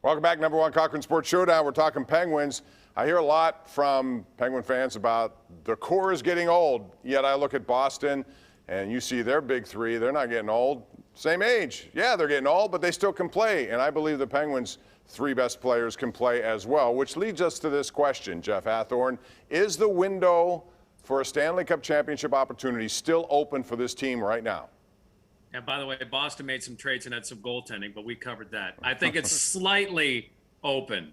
Welcome back, number one Cochran Sports Showdown. We're talking Penguins. I hear a lot from Penguin fans about the core is getting old. Yet I look at Boston, and you see their big three. They're not getting old. Same age. Yeah, they're getting old, but they still can play. And I believe the Penguins' three best players can play as well, which leads us to this question, Jeff Hatthorn. Is the window for a Stanley Cup championship opportunity still open for this team right now? And by the way, Boston made some trades and had some goaltending, but we covered that. I think it's slightly open,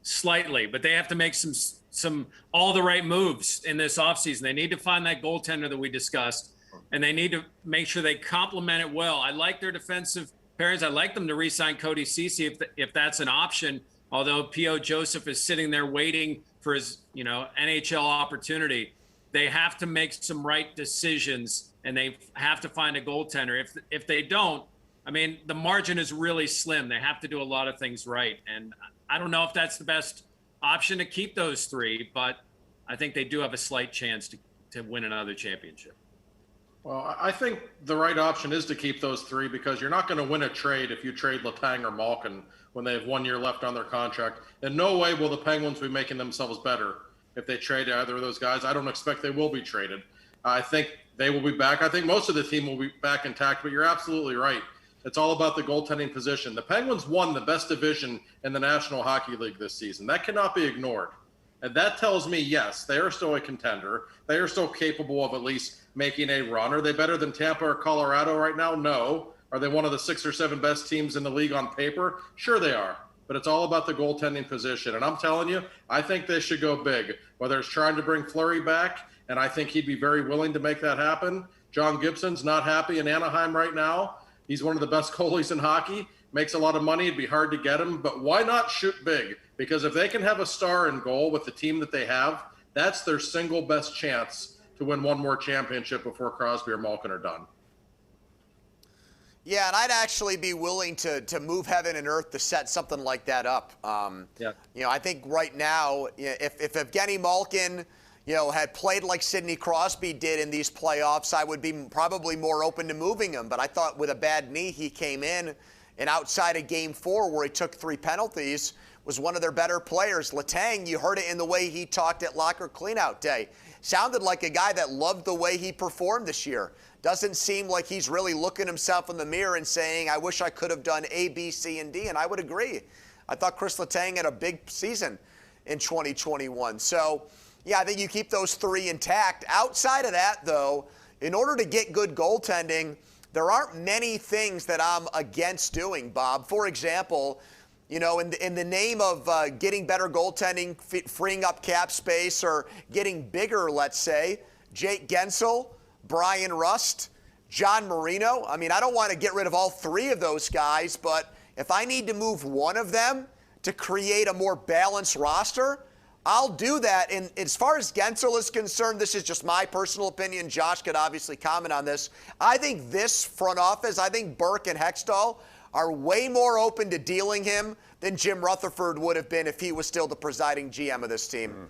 slightly, but they have to make some all the right moves in this offseason. They need to find that goaltender that we discussed, and they need to make sure they complement it well. I like their defensive pairings. I like them to re-sign Cody Ceci if that's an option, although P.O. Joseph is sitting there waiting for his NHL opportunity. They have to make some right decisions, and they have to find a goaltender. If they don't, I mean, the margin is really slim. They have to do a lot of things right. And I don't know if that's the best option to keep those three, but I think they do have a slight chance to win another championship. Well, I think the right option is to keep those three because you're not going to win a trade if you trade Letang or Malkin when they have 1 year left on their contract. In no way will the Penguins be making themselves better if they trade either of those guys. I don't expect they will be traded. I think they will be back. I think most of the team will be back intact, but you're absolutely right. It's all about the goaltending position. The Penguins won the best division in the National Hockey League this season. That cannot be ignored. And that tells me, yes, they are still a contender. They are still capable of at least making a run. Are they better than Tampa or Colorado right now? No. Are they one of the 6 or 7 best teams in the league on paper? Sure they are. But it's all about the goaltending position. And I'm telling you, I think they should go big, whether it's trying to bring Fleury back, and I think he'd be very willing to make that happen. John Gibson's not happy in Anaheim right now. He's one of the best goalies in hockey, makes a lot of money. It'd be hard to get him, but why not shoot big? Because if they can have a star in goal with the team that they have, that's their single best chance to win one more championship before Crosby or Malkin are done. Yeah, and I'd actually be willing to move heaven and earth to set something like that up. I think right now, if Evgeny Malkin, had played like Sidney Crosby did in these playoffs, I would be probably more open to moving him. But I thought with a bad knee, he came in, and outside of Game 4, where he took 3 penalties, was one of their better players. Letang, you heard it in the way he talked at Locker Cleanout Day. Sounded like a guy that loved the way he performed this year. Doesn't seem like he's really looking himself in the mirror and saying, I wish I could have done A, B, C, and D, and I would agree. I thought Chris Letang had a big season in 2021. So, yeah, I think you keep those 3 intact. Outside of that, though, in order to get good goaltending, there aren't many things that I'm against doing, Bob. For example, in the name of getting better goaltending, freeing up cap space, or getting bigger, let's say, Jake Gensel, Brian Rust, John Marino. I mean, I don't want to get rid of all 3 of those guys, but if I need to move one of them to create a more balanced roster, I'll do that. And as far as Gensel is concerned, this is just my personal opinion. Josh could obviously comment on this. I think this front office, I think Burke and Hextall are way more open to dealing him than Jim Rutherford would have been if he was still the presiding GM of this team.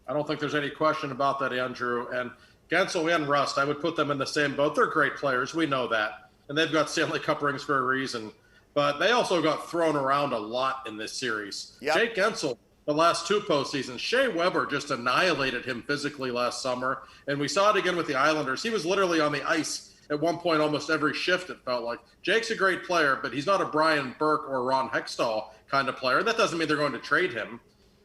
I don't think there's any question about that, Andrew. And Gensel and Rust, I would put them in the same boat. They're great players. We know that. And they've got Stanley Cup rings for a reason. But they also got thrown around a lot in this series. Yep. Jake Gensel, the last 2 postseasons, Shea Weber just annihilated him physically last summer. And we saw it again with the Islanders. He was literally on the ice at one point almost every shift, it felt like. Jake's a great player, but he's not a Brian Burke or Ron Hextall kind of player. That doesn't mean they're going to trade him.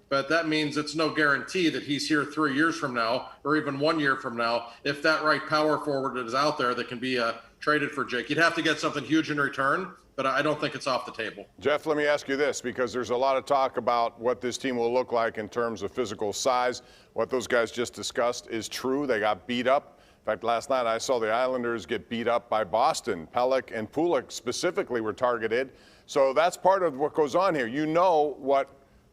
But that means it's no guarantee that he's here 3 years from now or even 1 year from now if that right power forward is out there that can be traded for Jake. You'd have to get something huge in return, but I don't think it's off the table. Jeff, let me ask you this, because there's a lot of talk about what this team will look like in terms of physical size. What those guys just discussed is true. They got beat up. In fact, last night I saw the Islanders get beat up by Boston. Pelech and Pulock specifically were targeted. So that's part of what goes on here. You know what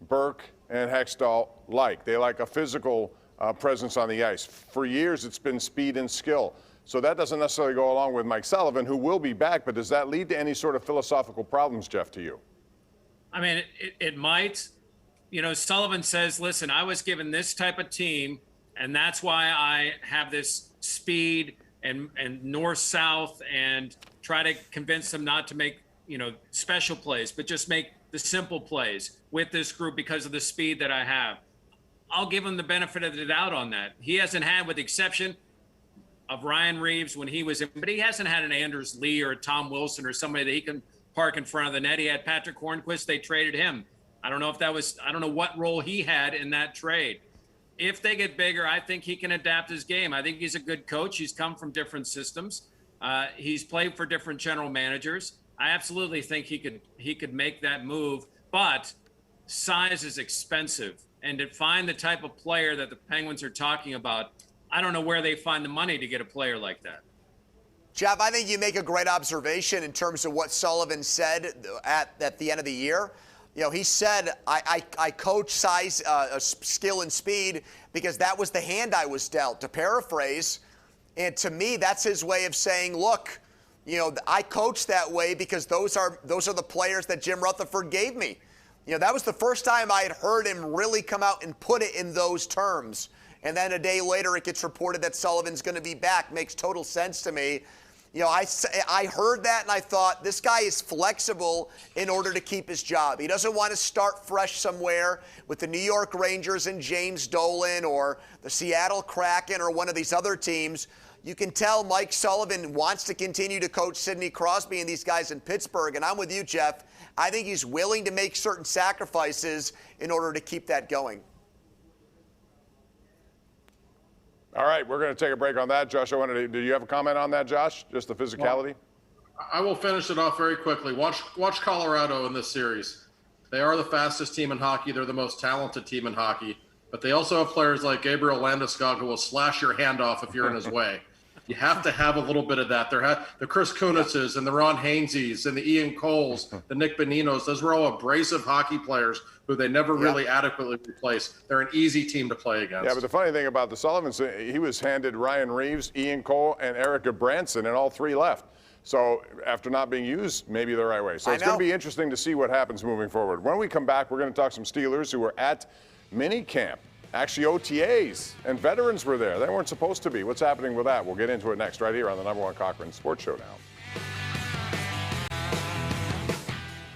Burke and Hextall like. They like a physical presence on the ice. For years, it's been speed and skill. So that doesn't necessarily go along with Mike Sullivan, who will be back, but does that lead to any sort of philosophical problems, Jeff, to you? I mean, it might. Sullivan says, listen, I was given this type of team, and that's why I have this speed and north-south and try to convince them not to make special plays, but just make the simple plays with this group because of the speed that I have. I'll give him the benefit of the doubt on that. He hasn't had, with the exception of Ryan Reeves when he was in, but he hasn't had an Anders Lee or a Tom Wilson or somebody that he can park in front of the net. He had Patrick Hornquist. They traded him. I don't know what role he had in that trade. If they get bigger, I think he can adapt his game. I think he's a good coach. He's come from different systems. He's played for different general managers. I absolutely think he could make that move, but size is expensive. And to find the type of player that the Penguins are talking about, I don't know where they find the money to get a player like that. Jeff, I think you make a great observation in terms of what Sullivan said at the end of the year. He said, I coach size, skill, and speed because that was the hand I was dealt, to paraphrase. And to me, that's his way of saying, look, I coach that way because those are the players that Jim Rutherford gave me. That was the first time I had heard him really come out and put it in those terms. And then a day later, it gets reported that Sullivan's going to be back. Makes total sense to me. I heard that and I thought, this guy is flexible in order to keep his job. He doesn't want to start fresh somewhere with the New York Rangers and James Dolan or the Seattle Kraken or one of these other teams. You can tell Mike Sullivan wants to continue to coach Sidney Crosby and these guys in Pittsburgh. And I'm with you, Jeff. I think he's willing to make certain sacrifices in order to keep that going. All right, we're going to take a break on that. Josh, do you have a comment on that, Josh? Just the physicality? Well, I will finish it off very quickly. Watch Colorado in this series. They are the fastest team in hockey. They're the most talented team in hockey. But they also have players like Gabriel Landeskog who will slash your hand off if you're in his way. You have to have a little bit of that. The Chris Kunitzes and the Ron Hainsey's and the Ian Coles, the Nick Boninos, those were all abrasive hockey players who they never really adequately replaced. They're an easy team to play against. Yeah, but the funny thing about the Sullivans, he was handed Ryan Reeves, Ian Cole, and Erica Branson, and all three left. So after not being used, maybe the right way. So it's going to be interesting to see what happens moving forward. When we come back, we're going to talk some Steelers who were at mini camp. Actually, OTAs and veterans were there. They weren't supposed to be. What's happening with that? We'll get into it next right here on the #1 Cochran Sports Showdown.